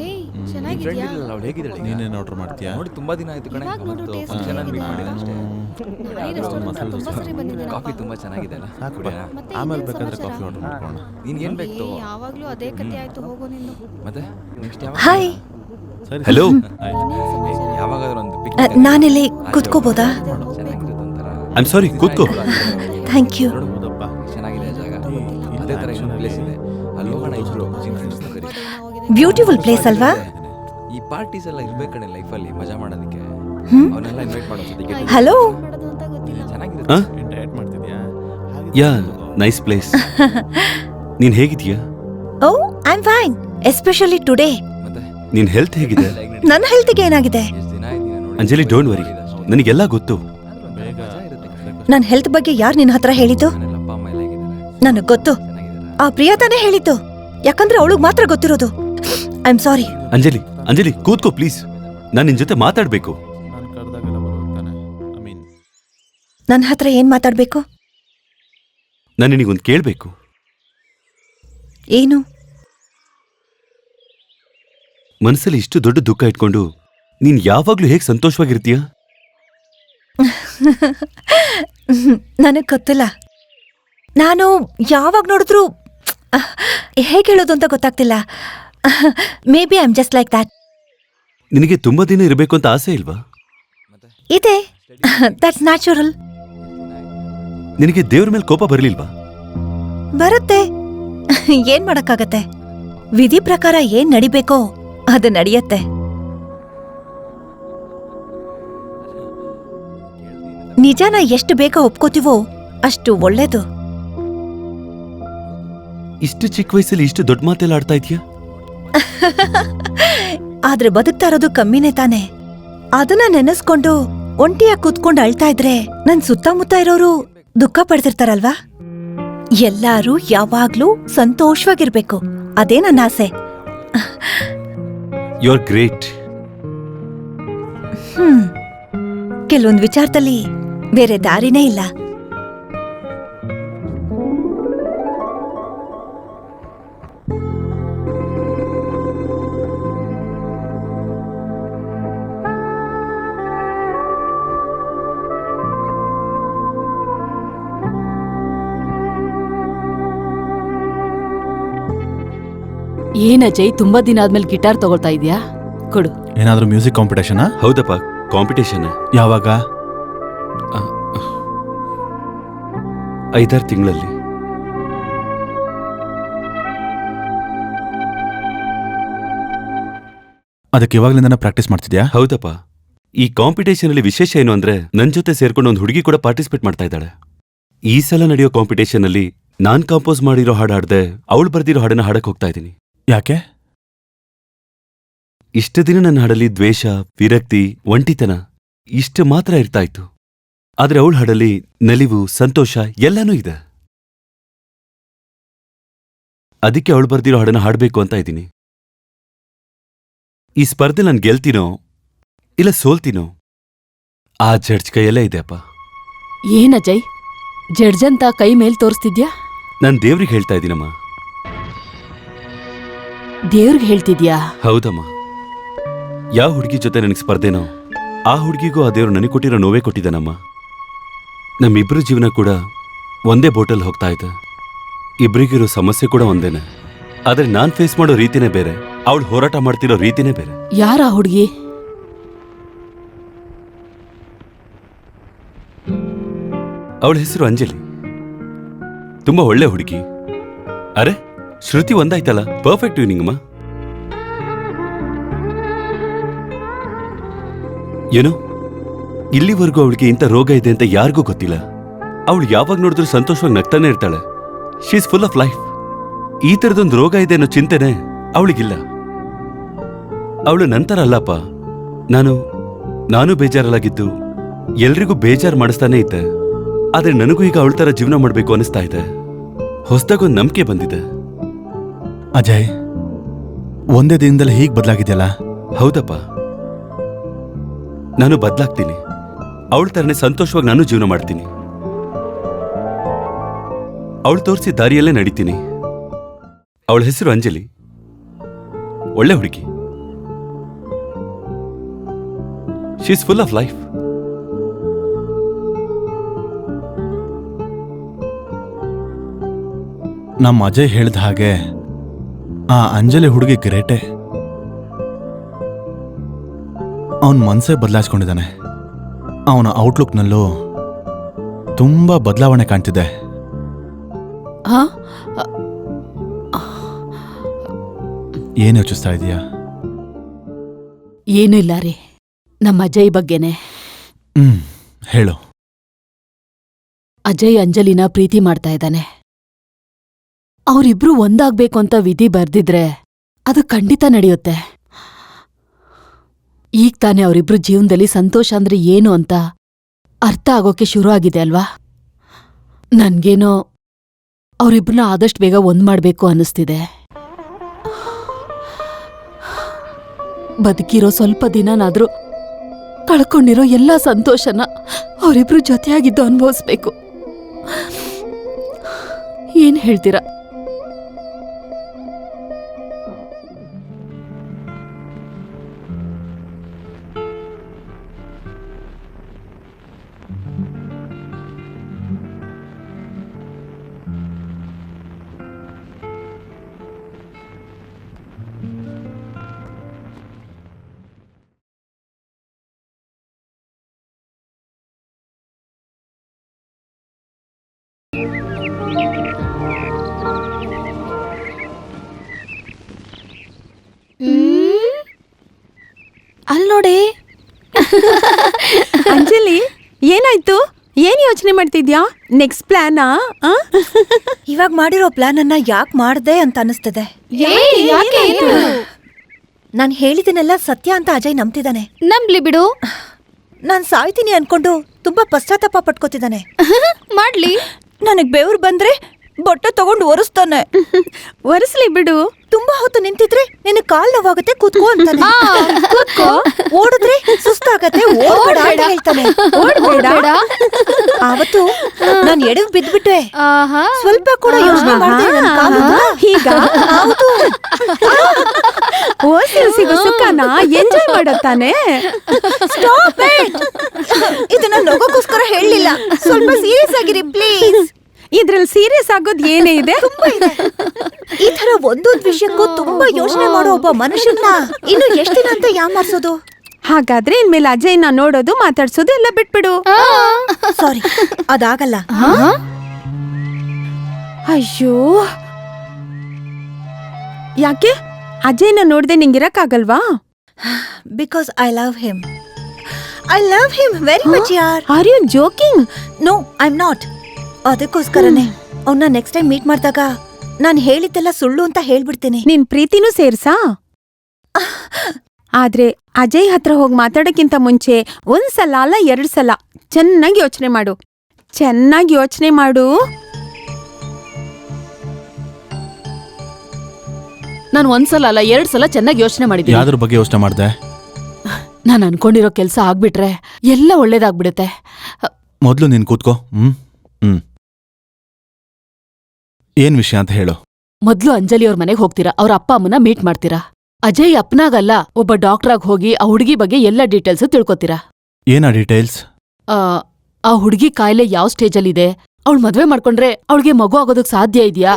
ಚೆನ್ನಾಗಿದ್ಯಾ? ಅವಳು ಹೇಗಿದ್ದಾಳೆ? ನೀನೇನು ಆರ್ಡರ್ ಮಾಡ್ತೀಯಾ? ನೋಡಿ ತುಂಬಾ ದಿನ ಆಯ್ತು ಕಣೆ. ಇವಾಗ್ ನೋಡು, ಮತ್ತು taste function ಅಲ್ಲಿ meet ಚೆನ್ನಾಗಿದೆ. ಮಾಡಿದ್ದು ಅಷ್ಟೇ. ಈ restaurant ಗೆ ತುಂಬಾ ಸರಿ ಬಂದಿದ್ದೀನಪ್ಪ. ಕಾಫಿ ತುಂಬಾ ಚೆನ್ನಾಗಿದೆ ಅಲ್ಲ? ಸಾಕು ಬಾ. ಕುಡಿಯೋಣ? ಮತ್ತೆ ಆಮೇಲೆ ಇನ್ನೇನ್ ಬೇಕಾದ್ರೆ ಸಮಾಚಾರ? ಕಾಫಿ ಆರ್ಡರ್ ಮಾಡ್ಕೊಳ್ಳೋಣ. ನೀನ್ ಏನ್ ಬೇಕು? ಯಾವಾಗ್ಲೂ ಅದೇ ಕತೆ ಆಯ್ತು, ಹೋಗೋ ನಿಂದು. ಮತ್ತೆ ನೆಕ್ಸ್ಟ್ ಹಾಯ್, ಸರಿ. Hello. ಯಾವಾಗಾದ್ರೂ ಒಂದು ನಾನಿಲ್ಲಿ ಕೂತ್ಕೋಬೋದಾ? ಚೆನ್ನಾಗಿರುತ್ತೆ ಒಂಥರ. ಐ ಆಮ್ ಸಾರಿ, ಕೂತ್ಕೋ. Thank you. ಹೌದಪ್ಪ. ಚೆನ್ನಾಗಿದೆ ಜಾಗ. ಅದೇ ತರ ಇನ್ನೊಂದು ಪ್ಲೇಸ್ ಇದೆ, ಅಲ್ಲಿ ಹೋಗೋಣ. ಇಬ್ರು ಫ್ರೆಂಡ್ಸ್ನ ಕರಿ. ಬ್ಯೂಟಿಫುಲ್ ಪ್ಲೇಸ್ ಅಲ್ವಾ? ಈ ಪಾರ್ಟೀಸ್ ಎಲ್ಲ ಇರ್ಬೇಕಣೆ ಲೈಫಲ್ಲಿ, ಮಜಾ ಮಾಡೋದಕ್ಕೆ. ಅವನ್ನೆಲ್ಲ ಇನ್ವೈಟ್ ಮಾಡೋ ಜೊತೆಗೆ ಹಲೋ. ಮಾಡೋದು ಅಂತ ಗೊತ್ತಿಲ್ಲ. ಚೆನ್ನಾಗಿರುತ್ತೆ. ಏನ್ ಡಯಟ್ ಮಾಡ್ತಿದ್ಯಾ? Yeah, nice place. ನೀನ್ ಹೇಗಿದ್ಯಾ? Oh, I am fine, especially today. ಮತ್ತೆ ನಿನ್ ಹೆಲ್ತ್ ಹೇಗಿದೆ? ನನ್ನ ಹೆಲ್ತ್ಗೆ ಏನಾಗಿದೆ? ಎಷ್ಟು ದಿನ ಆಯ್ತು ನೀನು ನೋಡಿ? ಅಂಜಲಿ, ಡೋಂಟ್ ವರಿ, ನನಗೆಲ್ಲ ಗೊತ್ತು. ಬೇಗ ನನ್ನ ಹೆಲ್ತ್ ಬಗ್ಗೆ ಯಾರು ನಿನ್ನ ಹತ್ರ ಹೇಳಿದ್ದು? ಮನೇಲಿ ಅಪ್ಪ ಅಮ್ಮ ಎಲ್ಲ ಹೇಗಿದ್ದಾರೆ? ನನಗ್ ಗೊತ್ತು. ಚೆನ್ನಾಗಿದ್ದಾರೆ. ಆ ಪ್ರಿಯಾ ತಾನೇ ಹೇಳಿದ್ದು, ಯಾಕಂದ್ರೆ ಅವಳಿಗೆ ಮಾತ್ರ ಗೊತ್ತಿರೋದು. ಐ ಆಮ್ ಸಾರಿ. ಅಂಜಲಿ ಕೂತ್ಕೋ ಪ್ಲೀಸ್, ನಾನು ನಿನ್ ಜೊತೆ ಮಾತಾಡ್ಬೇಕು. ನಾನು ಕರೆದಾಗೆಲ್ಲ ಬರ್ತಾನೆ. ಐ ಮೀನ್, ನನ್ನ ಹತ್ರ ಏನ್ ಮಾತಾಡ್ಬೇಕು? ನಾನು ನಿನಗೊಂದು ಕೇಳ್ಬೇಕು. ಏನು? ಮನಸ್ಸಲ್ಲಿ ಇಷ್ಟು ದೊಡ್ಡ ದುಃಖ ಇಟ್ಕೊಂಡು ನೀನ್ ಯಾವಾಗ್ಲೂ ಹೇಗ್ ಸಂತೋಷವಾಗಿರ್ತೀಯ? ನನಗ್ ಗೊತ್ತಿಲ್ಲ. ನಾನು ಯಾವಾಗ ನೋಡಿದ್ರು ಹೇಗೆ ಹೇಳೋದು ಅಂತ ಗೊತ್ತಾಗ್ತಿಲ್ಲ. May be I am just like that. ನಿನಗೆ ತುಂಬಾ ದಿನ ಇರಬೇಕು ಅಂತ ಆಸೆ ಇಲ್ವಾ? ಇದೆ, ದಟ್ಸ್ ನ್ಯಾಚುರಲ್. ನಿನಗೆ ದೇವ್ರ ಮೇಲೆ ಕೋಪ ಬರಲಿಲ್ವಾ? ಬರುತ್ತೆ. ಏನ್ ಮಾಡಕ್ಕಾಗತ್ತೆ? ವಿಧಿ ಪ್ರಕಾರ ಏನ್ ನಡಿಬೇಕೋ ಅದು ನಡೆಯತ್ತೆ. ನಿಜಾನ ಎಷ್ಟು ಬೇಗ ಒಪ್ಕೋತೀವೋ ಅಷ್ಟು ಒಳ್ಳೇದು. ಇಷ್ಟು ಚಿಕ್ಕ ವಯಸ್ಸಲ್ಲಿ ಇಷ್ಟು ದೊಡ್ಡ ಮಾತೆಲ್ಲ ಆಡ್ತಾ ಇದೀಯಾ? ಆದ್ರೆ ಬದುಕ್ತಾ ಇರೋದು ಕಮ್ಮಿನೇ ತಾನೆ. ಅದನ್ನ ನೆನೆಸ್ಕೊಂಡು ಒಂಟಿಯಾಗಿ ಕೂತ್ಕೊಂಡು ಅಳ್ತಾ ಇದ್ರೆ ನನ್ ಸುತ್ತಮುತ್ತ ಇರೋರು ದುಃಖ ಪಡ್ತಿರ್ತಾರಲ್ವಾ? ಎಲ್ಲಾರು ಯಾವಾಗ್ಲೂ ಸಂತೋಷವಾಗಿರ್ಬೇಕು, ಅದೇ ನನ್ನ ಆಸೆ. You are great. ಕೆಲವೊಂದು ವಿಚಾರದಲ್ಲಿ ಬೇರೆ ದಾರಿನೇ ಇಲ್ಲ. ಏನ್ ಅಜಯ್, ತುಂಬಾ ದಿನ ಆದ್ಮೇಲೆ ಗಿಟಾರ್ ತಗೊಳ್ತಾ ಇದೀಯಾ? ಕೊಡು. ಏನಾದ್ರೂ ಮ್ಯೂಸಿಕ್ ಕಾಂಪಿಟೇಷನಾ? ಹೌದಪ್ಪ, ಕಾಂಪಿಟೇಷನ್. ಯಾವಾಗ? 5-6 ತಿಂಗಳಲ್ಲಿ. ಅದಕ್ಕೆ ಇವಾಗ್ಲಿಂದನೇ ಪ್ರಾಕ್ಟೀಸ್ ಮಾಡ್ತಿದ್ಯಾ? ಹೌದಪ್ಪ. ಈ ಕಾಂಪಿಟೇಷನ್ ಅಲ್ಲಿ ವಿಶೇಷ ಏನು ಅಂದ್ರೆ ನನ್ ಜೊತೆ ಸೇರ್ಕೊಂಡು ಒಂದು ಹುಡುಗಿ ಕೂಡ ಪಾರ್ಟಿಸಿಪೇಟ್ ಮಾಡ್ತಾ ಇದ್ದಾಳೆ. ಈ ಸಲ ನಡೆಯೋ ಕಾಂಪಿಟೇಷನ್ ಅಲ್ಲಿ ನಾನ್ ಕಂಪೋಸ್ ಮಾಡಿರೋ ಹಾಡು ಹಾಡ್ದೆ ಅವಳು ಬರ್ದಿರೋ ಹಾಡನ್ನ ಹಾಡಕ್ ಹೋಗ್ತಾ ಇದ್ದೀನಿ. ಯಾಕೆ? ಇಷ್ಟು ದಿನ ನನ್ನ ಹಾಡಲ್ಲಿ ದ್ವೇಷ, ವಿರಕ್ತಿ, ಒಂಟಿತನ ಇಷ್ಟು ಮಾತ್ರ ಇರ್ತಾ ಇತ್ತು. ಆದ್ರೆ ಅವಳ ಹಾಡಲ್ಲಿ ನಲಿವು, ಸಂತೋಷ ಎಲ್ಲನೂ ಇದೆ. ಅದಕ್ಕೆ ಅವಳು ಬರ್ದಿರೋ ಹಾಡನ್ನ ಹಾಡ್ಬೇಕು ಅಂತ ಇದ್ದೀನಿ. ಈ ಸ್ಪರ್ಧೆ ನಾನು ಗೆಲ್ತೀನೋ ಇಲ್ಲ ಸೋಲ್ತೀನೋ ಆ ಜಡ್ಜ್ ಕೈಯಲ್ಲೇ ಇದೆ ಅಪ್ಪ. ಏನ್ ಅಜಯ್, ಜಡ್ಜ್ ಅಂತ ಕೈ ಮೇಲ್ ತೋರಿಸ್ತಿದ್ಯಾ? ನಾನ್ ದೇವ್ರಿಗೆ ಹೇಳ್ತಾ ಇದ್ದೀನಮ್ಮ. ದೇವ್ರಿಗೆ ಹೇಳ್ತಿದ್ಯಾ? ಹೌದಮ್ಮ. ಯಾವ ಹುಡುಗಿ ಜೊತೆ ನನಗೆ ಸ್ಪರ್ಧೆನೋ ಆ ಹುಡುಗಿಗೂ ಆ ದೇವ್ರು ನನಗೆ ಕೊಟ್ಟಿರೋ ನೋವೇ ಕೊಟ್ಟಿದ್ದಾನಮ್ಮ. ನಮ್ಮಿಬ್ರ ಜೀವನ ಕೂಡ ಒಂದೇ ಬೋಟಲ್ಲಿ ಹೋಗ್ತಾ ಇದೆ. ಇಬ್ರಿಗಿರೋ ಸಮಸ್ಯೆ ಕೂಡ ಒಂದೇನೆ. ಆದ್ರೆ ನಾನ್ ಫೇಸ್ ಮಾಡೋ ರೀತಿನೇ ಬೇರೆ, ಅವಳು ಹೋರಾಟ ಮಾಡ್ತಿರೋ ರೀತಿನೇ ಬೇರೆ. ಯಾರ ಹುಡುಗಿ? ಅವಳ ಹೆಸರು ಅಂಜಲಿ. ತುಂಬಾ ಒಳ್ಳೆ ಹುಡುಗಿ. ಅರೆ, ಶ್ರುತಿ ಒಂದಾಯ್ತಲ್ಲ, ಪರ್ಫೆಕ್ಟ್ ಟ್ಯೂನಿಂಗ್. ಏನೋ ಇಲ್ಲಿವರೆಗೂ ಅವಳಿಗೆ ಇಂಥ ರೋಗ ಇದೆ ಅಂತ ಯಾರಿಗೂ ಗೊತ್ತಿಲ್ಲ. ಅವಳು ಯಾವಾಗ ನೋಡಿದ್ರು ಸಂತೋಷವಾಗಿ ನಗ್ತಾನೆ ಇರ್ತಾಳೆ. She is full of life. ಈ ಥರದೊಂದು ರೋಗ ಇದೆ ಅನ್ನೋ ಚಿಂತೆನೆ ಅವಳಿಗಿಲ್ಲ. ಅವಳು ನಂತರ ಅಲ್ಲಪ್ಪ, ನಾನು ಬೇಜಾರಲ್ಲಾಗಿದ್ದು ಎಲ್ರಿಗೂ ಬೇಜಾರು ಮಾಡಿಸ್ತಾನೆ ಇದ್ದೆ. ಆದ್ರೆ ನನಗೂ ಈಗ ಅವಳ ಥರ ಜೀವನ ಮಾಡಬೇಕು ಅನಿಸ್ತಾ ಇದೆ. ಹೊಸದಾಗೊಂದು ನಂಬಿಕೆ ಬಂದಿದೆ. ಅಜಯ್, ಒಂದೇ ದಿನದಲ್ಲಿ ಹೀಗೆ ಬದಲಾಗಿದೆಯಲ್ಲ? ಹೌದಪ್ಪ, ನಾನು ಬದಲಾಗ್ತೀನಿ. ಅವಳ ಥರನೇ ಸಂತೋಷವಾಗಿ ನಾನು ಜೀವನ ಮಾಡ್ತೀನಿ. ಅವಳು ತೋರಿಸಿ ದಾರಿಯಲ್ಲೇ ನಡೀತೀನಿ. ಅವಳ ಹೆಸರು ಅಂಜಲಿ. ಒಳ್ಳೆ ಹುಡುಗಿ. She is full of life. ನಮ್ಮ ಅಜಯ್ ಹೇಳಿದ ಹಾಗೆ ಆ ಅಂಜಲಿ ಹುಡುಗಿ ಗ್ರೇಟೆ. ಅವನ ಮನಸ್ಸೇ ಬದಲಾಯಿಸ್ಕೊಂಡಿದ್ದಾನೆ. ಅವನ ಔಟ್ಲುಕ್ನಲ್ಲೂ ತುಂಬಾ ಬದಲಾವಣೆ ಕಾಣ್ತಿದೆ. ಹಾ, ಏನ್ ಯೋಚಿಸ್ತಾ ಇದೀಯಾ? ಏನೂ ಇಲ್ಲ ರೀ, ನಮ್ಮ ಅಜಯ್ ಬಗ್ಗೆನೆ. ಹೇಳು. ಅಜಯ್ ಅಂಜಲಿನ ಪ್ರೀತಿ ಮಾಡ್ತಾ ಇದ್ದಾನೆ. ಅವರಿಬ್ರು ಒಂದಾಗ್ಬೇಕು ಅಂತ ವಿಧಿ ಬರ್ದಿದ್ರೆ ಅದು ಖಂಡಿತ ನಡೆಯುತ್ತೆ. ಈಗ ತಾನೇ ಅವರಿಬ್ರು ಜೀವನದಲ್ಲಿ ಸಂತೋಷ ಅಂದ್ರೆ ಏನು ಅಂತ ಅರ್ಥ ಆಗೋಕೆ ಶುರು ಆಗಿದೆ ಅಲ್ವಾ? ನನ್ಗೇನೋ ಅವರಿಬ್ರನ್ನ ಆದಷ್ಟು ಬೇಗ ಒಂದ್ ಮಾಡ್ಬೇಕು ಅನ್ನಿಸ್ತಿದೆ. ಬದುಕಿರೋ ಸ್ವಲ್ಪ ದಿನನಾದ್ರೂ ಕಳ್ಕೊಂಡಿರೋ ಎಲ್ಲ ಸಂತೋಷನ ಅವರಿಬ್ರು ಜೊತೆಯಾಗಿದ್ದು ಅನುಭವಿಸ್ಬೇಕು. ಏನ್ ಹೇಳ್ತೀರಾ? ಅಲ್ ನೋಡಿ. ಅಂಜಲಿ ಏನಾಯ್ತು? ಏನ್ ಯೋಚನೆ ಮಾಡ್ತಿದ್ಯಾ? ನೆಕ್ಸ್ಟ್ ಪ್ಲಾನಾ? ಇವಾಗ ಮಾಡಿರೋ ಪ್ಲಾನ್ ಅನ್ನ ಯಾಕೆ ಮಾಡ್ದೆ ಅಂತ ಅನಿಸ್ತದೆ. ನಾನ್ ಹೇಳಿದನೆಲ್ಲ ಸತ್ಯ ಅಂತ ಅಜಯ್ ನಂಬ್ತಿದ್ದಾನೆ. ನಂಬ್ಲಿ ಬಿಡು. ನಾನ್ ಸಾಯ್ತೀನಿ ಅನ್ಕೊಂಡು ತುಂಬಾ ಪಶ್ಚಾತ್ತಾಪ ಪಟ್ಕೋತಿದ್ದಾನೆ. ಮಾಡ್ಲಿ. ನನಗ್ ಬೆವ್ರು ಬಂದ್ರೆ ಬೊಟ್ಟೆ ತಗೊಂಡು ಒರೆಸ್ತಾನೆ. ಒರೆಸ್ಲಿ ಬಿಡು. ತುಂಬಾ ಹೊತ್ತು ನಿಂತಿದ್ರೆ ನಿನ್ನ ಕಾಲ್ ನೋವಾಗತ್ತೆ, ಕೂತ್ಕೋ ಅಂತಾನೆ. ಕೂತ್ಕೋ. ಓಡಿದ್ರೆ ಸುಸ್ತಾಗತ್ತೆ, ಓಡ್ಬೇಡ ಅಂತ ಹೇಳ್ತಾನೆ. ಓಡ್ಬೇಡ. ಆವತ್ತು ನಾನ್ ಎಡವ್ ಬಿದ್ಬಿಟ್ಟೆ. ಆಹಾ. ಸ್ವಲ್ಪ ಕೂಡ ಯೋಚನೆ ಮಾಡ್ದೆ ನನ್ ಕಾಲನ್ನ. ಈಗ ಹೌದು. ಓಸಿಲ್ ಸಿಗೋ ಸುಖನ ಎಂಜಾಯ್ ಮಾಡತ್ತಾನೆ. Stop it. ಇದನ್ನ ನಗೋಕ್ಕೋಸ್ಕರ ಹೇಳಲಿಲ್ಲ. ಸ್ವಲ್ಪ ಸೀರಿಯಸ್ ಆಗಿರಿ ಪ್ಲೀಸ್. ಇದ್ರಲ್ಲಿ ಸೀರಿಯಸ್ ಆಗೋದ್ ಏನೇ ಇದೆ? ತುಂಬಾ ಇದೆ. ಈ ತರ ಒಂದೊಂದ್ ವಿಷಯಕ್ಕೂ ತುಂಬಾ ಯೋಚನೆ ಮಾಡೋ ಒಬ್ಬ ಮನುಷ್ಯನ್ನ ಇನ್ನು ಎಷ್ಟ್ ದಿನ ಅಂತ ಯಾಮಾರ್ಸೋದು? ಹಾಗಾದ್ರೆ ಇನ್ಮೇಲೆ ಅಜಯ್ನ ನೋಡೋದು ಮಾತಾಡ್ಸೋದು ಎಲ್ಲ ಬಿಟ್ಬಿಡು. ಸಾರಿ, ಅದಾಗಲ್ಲ. ಅಯ್ಯೋ, ಯಾಕೆ? ಅಜಯ್ನ ನೋಡ್ದೆ ನಿಂಗಿರಕ್ಕಾಗಲ್ವಾ? Because I love him. I love him very much ಯಾರ್. Are you joking? No, I am not. ಅದಕ್ಕೋಸ್ಕರನೇ ಅವನ್ನ ನೆಕ್ಸ್ಟ್ ಟೈಮ್ ಮೀಟ್ ಮಾಡಿದಾಗ ನಾನು ಹೇಳಿದ್ದೆಲ್ಲ ಸುಳ್ಳು ಅಂತ ಹೇಳ್ಬಿಡ್ತೀನಿ. ನಿನ್ ಪ್ರೀತಿನೂ ಸೇರ್ಸಾ? ಆದ್ರೆ ಅಜಯ್ ಹತ್ರ ಹೋಗಿ ಮಾತಾಡಕ್ಕಿಂತ ಮುಂಚೆ ಒಂದ್ಸಲ ಅಲ್ಲ 2 ಸಲ ಚೆನ್ನಾಗಿ ಯೋಚನೆ ಮಾಡು. ಚೆನ್ನಾಗಿ ಯೋಚನೆ ಮಾಡು. ನಾನು ಒಂದ್ಸಲ ಅಲ್ಲ 2 ಸಲ ಚೆನ್ನಾಗಿ ಯೋಚನೆ ಮಾಡಿದ್ದೀನಿ. ಯಾವ್ದ್ರ ಬಗ್ಗೆ ಯೋಚನೆ ಮಾಡ್ದೆ? ನಾನು ಅನ್ಕೊಂಡಿರೋ ಕೆಲಸ ಆಗ್ಬಿಟ್ರೆ ಎಲ್ಲ ಒಳ್ಳೇದಾಗ್ಬಿಡುತ್ತೆ. ಮೊದ್ಲು ನೀನ್ ಕೂತ್ಕೋ. ಏನ್ ವಿಷಯ ಅಂತ ಹೇಳು. ಮೊದ್ಲು ಅಂಜಲಿ ಅವ್ರ ಮನೆಗೆ ಹೋಗ್ತೀರಾ, ಅವ್ರ ಅಪ್ಪ ಅಮ್ಮನ ಮೀಟ್ ಮಾಡ್ತೀರಾ. ಅಜಯ್ ಅಪ್ನಾಗಲ್ಲ, ಒಬ್ಬ ಡಾಕ್ಟ್ರಾಗ್ ಹೋಗಿ ಆ ಹುಡುಗಿ ಬಗ್ಗೆ ಎಲ್ಲ ಡೀಟೇಲ್ಸ್ ತಿಳ್ಕೊತೀರಾ. ಏನಾ ಡೀಟೇಲ್ಸ್? ಆ ಹುಡುಗಿ ಕಾಯಿಲೆ ಯಾವ ಸ್ಟೇಜಲ್ಲಿದೆ, ಅವಳು ಮದ್ವೆ ಮಾಡ್ಕೊಂಡ್ರೆ ಅವಳಿಗೆ ಮಗು ಆಗೋದಕ್ ಸಾಧ್ಯ ಇದೆಯಾ,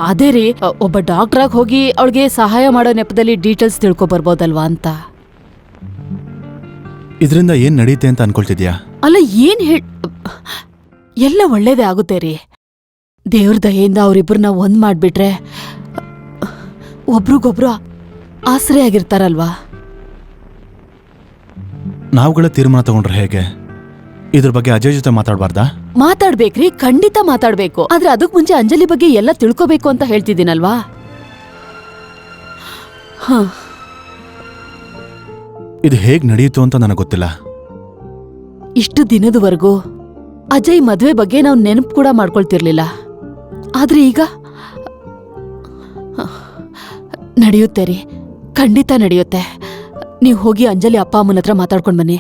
ಅದೇ ರೀ ಒಬ್ಬ ಡಾಕ್ಟ್ರಾಗ್ ಹೋಗಿ ಅವಳಿಗೆ ಸಹಾಯ ಮಾಡೋ ನೆಪದಲ್ಲಿ ಡೀಟೇಲ್ಸ್ ತಿಳ್ಕೊ ಬರ್ಬೋದಲ್ವಾ ಅಂತ. ಇದರಿಂದ ಏನ್ ನಡೀತೆ ಅಂತ ಅನ್ಕೊಳ್ತಿದ್ಯಾ? ಅಲ್ಲ, ಏನ್ ಎಲ್ಲ ಒಳ್ಳೇದೇ ಆಗುತ್ತೆ ರೀ. ದೇವ್ರ ದಯೆಯಿಂದ ಅವರಿಬ್ಬರನ್ನ ಒಂದ್ ಮಾಡ್ಬಿಟ್ರೆ ಒಬ್ರಿಗೊಬ್ರು ಆಸರೆ ಆಗಿರ್ತಾರಲ್ವಾ. ನಾವುಗಳ ತೀರ್ಮಾನ ತಗೊಂಡ್ರೆ ಹೇಗೆ? ಇದ್ರ ಬಗ್ಗೆ ಅಜಯ್ ಜೊತೆ ಮಾತಾಡ್ಬಾರ್ದಾ? ಮಾತಾಡ್ಬೇಕ್ರಿ, ಖಂಡಿತ ಮಾತಾಡ್ಬೇಕು. ಆದ್ರೆ ಅದಕ್ ಮುಂಚೆ ಅಂಜಲಿ ಬಗ್ಗೆ ಎಲ್ಲ ತಿಳ್ಕೋಬೇಕು ಅಂತ ಹೇಳ್ತಿದ್ದೀನಲ್ವಾ. ಇದು ಹೇಗ್ ನಡೆಯಿತು ಅಂತ ನನಗೆ ಗೊತ್ತಿಲ್ಲ. ಇಷ್ಟು ದಿನದವರೆಗೂ ಅಜಯ್ ಮದ್ವೆ ಬಗ್ಗೆ ನಾವು ನೆನಪು ಕೂಡ ಮಾಡ್ಕೊಳ್ತಿರ್ಲಿಲ್ಲ. ಆದ್ರೆ ಈಗ ನಡೆಯುತ್ತೆ ರೀ, ಖಂಡಿತ ನಡೆಯುತ್ತೆ. ನೀವು ಹೋಗಿ ಅಂಜಲಿ ಅಪ್ಪ ಅಮ್ಮನ ಹತ್ರ ಮಾತಾಡ್ಕೊಂಡ್ ಬನ್ನಿ.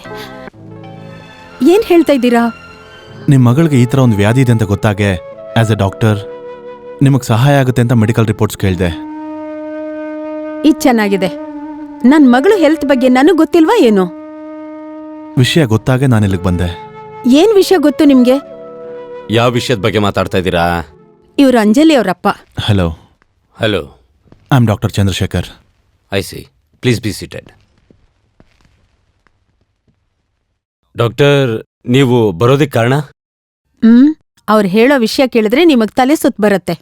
ಏನ್ ಹೇಳ್ತಾ ಇದ್ದೀರಾ? ನಿಮ್ ಮಗಳಿಗೆ ಈ ತರ ಒಂದು ವ್ಯಾಧಿ ಇದೆ ಅಂತ ಗೊತ್ತಾಗೆ ಆಸ್ ಎ ಡಾಕ್ಟರ್ ನಿಮಗ್ ಸಹಾಯ ಆಗುತ್ತೆ ಅಂತ ಮೆಡಿಕಲ್ ರಿಪೋರ್ಟ್ಸ್ ಕೇಳಿದೆ. ಇದ್ ಚೆನ್ನಾಗಿದೆ. ನನ್ ಮಗಳು ಹೆಲ್ತ್ ಬಗ್ಗೆ ನನಗ್ ಗೊತ್ತಿಲ್ವಾ ಏನು? ವಿಷಯ ಗೊತ್ತಾಗೆ ನಾನು ಇಲ್ಲಿಗೆ ಬಂದೆ. ಏನ್ ವಿಷಯ ಗೊತ್ತು ನಿಮ್ಗೆ? ಯಾವ ವಿಷಯದ ಬಗ್ಗೆ ಮಾತಾಡ್ತಾ ಇದ್ದೀರಾ? ಇವ್ರು ಅಂಜಲಿ ಅವ್ರಪ್ಪ. Hello. Hello, I am doctor Chandrashekhar. I see, please be seated. Doctor, ನೀವು ಬರೋದಕ್ಕೆ ಕಾರಣ? ಅವ್ರು ಹೇಳೋ ವಿಷಯ ಕೇಳಿದ್ರೆ ನಿಮಗ್ ತಲೆ ಸುತ್ತ ಬರುತ್ತೆ.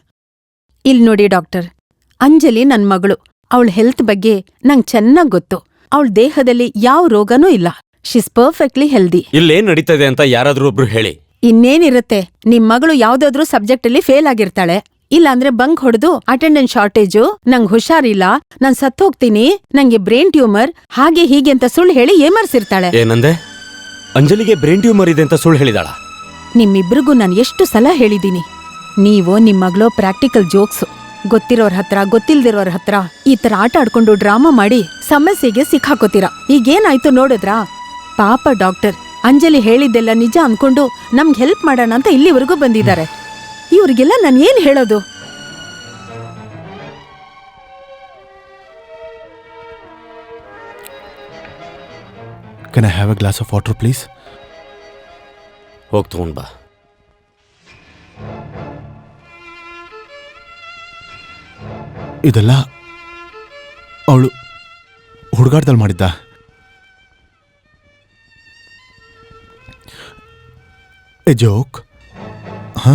ಇಲ್ ನೋಡಿ ಡಾಕ್ಟರ್, ಅಂಜಲಿ ನನ್ ಮಗಳು. ಅವಳ ಹೆಲ್ತ್ ಬಗ್ಗೆ ನಂಗ್ ಚೆನ್ನಾಗ್ ಗೊತ್ತು. ಅವಳ ದೇಹದಲ್ಲಿ ಯಾವ ರೋಗನೂ ಇಲ್ಲ. She's perfectly healthy. ಇಲ್ಲೇನ್ ನಡೀತದೆ ಅಂತ ಯಾರಾದ್ರೂ ಒಬ್ರು ಹೇಳಿ. ಇನ್ನೇನಿರುತ್ತೆ, ನಿಮ್ ಮಗಳು ಯಾವ್ದಾದ್ರೂ ಸಬ್ಜೆಕ್ಟ್ ಅಲ್ಲಿ ಫೇಲ್ ಆಗಿರ್ತಾಳೆ. ಇಲ್ಲಾಂದ್ರೆ ಬಂಕ್ ಹೊಡೆದು ಅಟೆಂಡೆನ್ಸ್ ಶಾರ್ಟೇಜು, ನಂಗ್ ಹುಷಾರಿಲ್ಲ, ನಾನ್ ಸತ್ತೋಗ್ತೀನಿ, ನಂಗೆ ಬ್ರೈನ್ ಟ್ಯೂಮರ್, ಹಾಗೆ ಹೀಗೆ ಅಂತ ಸುಳ್ಳು ಹೇಳಿ ಏಮರ್ಸಿರ್ತಾಳೆ. ಏನಂದೆ? ಅಂಜಲಿಗೆ ಬ್ರೈನ್ ಟ್ಯೂಮರ್ ಇದೆ ಅಂತ ಸುಳ್ಳು ಹೇಳಿದಾಳ? ನಿಮ್ಮಿಬ್ರಿಗೂ ನಾನ್ ಎಷ್ಟು ಸಲ ಹೇಳಿದೀನಿ, ನೀವು ನಿಮ್ ಮಗಳು ಪ್ರಾಕ್ಟಿಕಲ್ ಜೋಕ್ಸು. ಗೊತ್ತಿರೋರ್ ಹತ್ರ ಗೊತ್ತಿಲ್ದಿರೋರ್ ಹತ್ರ ಈ ತರ ಆಟ ಆಡ್ಕೊಂಡು ಡ್ರಾಮಾ ಮಾಡಿ ಸಮಸ್ಯೆಗೆ ಸಿಕ್ಕಾಕೋತೀರಾ. ಈಗೇನಾಯ್ತು ನೋಡಿದ್ರಾ? ಪಾಪ ಡಾಕ್ಟರ್, ಅಂಜಲಿ ಹೇಳಿದ್ದೆಲ್ಲ ನಿಜ ಅನ್ಕೊಂಡು ನಮ್ಗೆ ಹೆಲ್ಪ್ ಮಾಡೋಣ ಅಂತ ಇಲ್ಲಿವರೆಗೂ ಬಂದಿದ್ದಾರೆ. ಇವ್ರಿಗೆಲ್ಲ ನಾನು ಏನ್ ಹೇಳೋದು? Can I have a glass of water, please? ಹೋಗ್ ತಗೊಂಡ್ ಬಾ. ಇದೆಲ್ಲ ಅವಳು ಹುಡುಗಾಟದಲ್ಲಿ ಮಾಡಿದ್ದ. A joke? ಹಾ?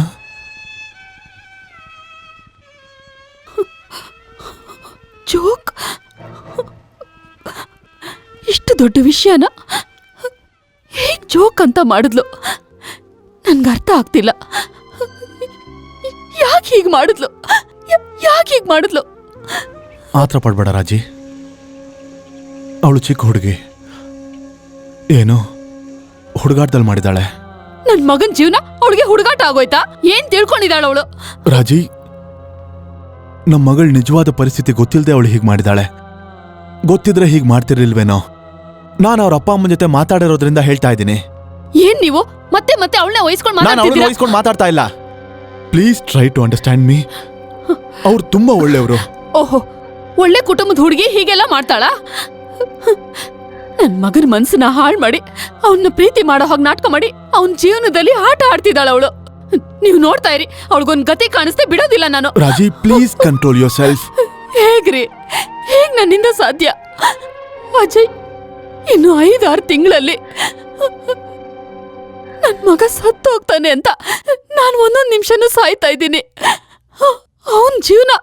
ಜೋಕ್? ಇಷ್ಟು ದೊಡ್ಡ ವಿಷಯನ ಹೇಗ್ ಜೋಕ್ ಅಂತ ಮಾಡಿದ್ಲು? ನನ್ಗೆ ಅರ್ಥ ಆಗ್ತಿಲ್ಲ. ಯಾಕೆ ಹೀಗ್ ಮಾಡಿದ್ಲು? ಯಾಕೆ ಹೀಗ್ ಮಾಡಿದ್ಲು? ಆತರ ಪಡ್ಬೇಡ ರಾಜಿ. ಅವಳು ಚಿಕ್ಕ ಹುಡುಗಿ, ಏನು ಹುಡುಗಾಟದಲ್ಲಿ ಮಾಡಿದಾಳೆ. ನನ್ ಮಗನ್ ಜೀವನ ಅವಳಿಗೆ ಹುಡುಗಾಟ ಆಗೋಯ್ತಾ? ಏನ್ ತಿಳ್ಕೊಂಡಿದ್ದಾಳ ಅವಳು? ರಾಜಿ, ನಮ್ಮ ಮಗಳ ನಿಜವಾದ ಪರಿಸ್ಥಿತಿ ಗೊತ್ತಿಲ್ಲದೆ ಅವಳು ಹೀಗೆ ಮಾಡಿದಾಳೆ. ಗೊತ್ತಿದ್ರೆ ಹೀಗೆ ಮಾಡ್ತಿರ್ಲಿಲ್ವೇನೋ. ನಾನು ಅವ್ರ ಅಪ್ಪ ಅಮ್ಮನ ಜೊತೆ ಮಾತಾಡಿರೋದ್ರಿಂದ ಹೇಳ್ತಾ ಇದ್ದೀನಿ. ಏನ್ ನೀವು ಮತ್ತೆ ಮತ್ತೆ ಅವಳನ್ನ ವಹಿಸ್ಕೊಂಡು ನಾನು ಅವಳನ್ನ ವಹಿಸ್ಕೊಂಡು ಮಾತಾಡ್ತಾ ಇಲ್ಲ. Please try to understand me. ಅವ್ರು ತುಂಬಾ ಒಳ್ಳೆಯವರು. ಓಹೋ, ಒಳ್ಳೆ ಕುಟುಂಬದ ಹುಡುಗಿ ಹೀಗೆಲ್ಲ ಮಾಡ್ತಾಳ? ನನ್ ಮಗನ ಮನ್ಸನ್ನ ಹಾಳು ಮಾಡಿ ಅವನ್ನ ಪ್ರೀತಿ ಮಾಡೋ ಹಾಗೆ ನಾಟಕ ಮಾಡಿ ಅವನ್ ಜೀವನದಲ್ಲಿ ಆಟ ಆಡ್ತಿದ್ದಾಳ ಅವಳು. ನೀವು ನೋಡ್ತಾ ಇರಿ, ಅವಳಿಗೊಂದ್ ಗತಿ ಕಾಣಿಸ್ತೆ ಬಿಡೋದಿಲ್ಲ ನಾನು. ರಾಜಿ, ಪ್ಲೀಸ್ ಕಂಟ್ರೋಲ್ ಯೋರ್ ಸೆಲ್ಫ್. ಹೇಗ್ರಿ, ಹೇಗ್ ನನ್ನಿಂದ ಸಾಧ್ಯ? ಅಜಯ್, ಇನ್ನು 5-6 ತಿಂಗಳಲ್ಲಿ ನನ್ ಮಗ ಸತ್ತು ಹೋಗ್ತಾನೆ ಅಂತ ನಾನು ಒಂದೊಂದ್ ನಿಮಿಷನೂ ಸಾಯ್ತಾ ಇದ್ದೀನಿ. ಅವನ್ ಜೀವನ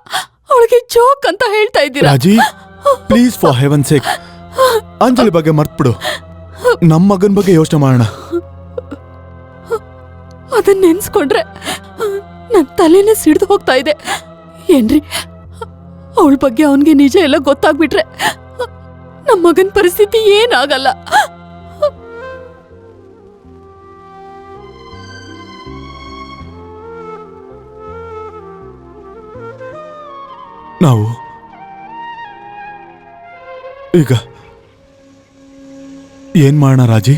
ಅವಳಿಗೆ ಜೋಕ್ ಅಂತ ಹೇಳ್ತಾ ಇದ್ದೀರಾ? Raji, please for heaven sake Anjali ಬಗ್ಗೆ ಮರ್ತ್ಬಿಡು. ನಮ್ಮ ಮಗನ ಬಗ್ಗೆ ಯೋಚನೆ ಮಾಡೋಣ. ಅದನ್ನ ನೆನ್ಸ್ಕೊಂಡ್ರೆ ನನ್ ತಲೆನೇ ಸಿಡ್ದು ಹೋಗ್ತಾ ಇದೆ. ಏನ್ರಿ, ಅವಳ ಬಗ್ಗೆ ಅವನ್ಗೆ ನಿಜ ಎಲ್ಲ ಗೊತ್ತಾಗ್ಬಿಟ್ರೆ ನಮ್ಮ ಮಗನ್ ಪರಿಸ್ಥಿತಿ ಏನಾಗಲ್ಲ. ನಾವು ಈಗ ಏನ್ ಮಾಡೋಣ ರಾಜಿ?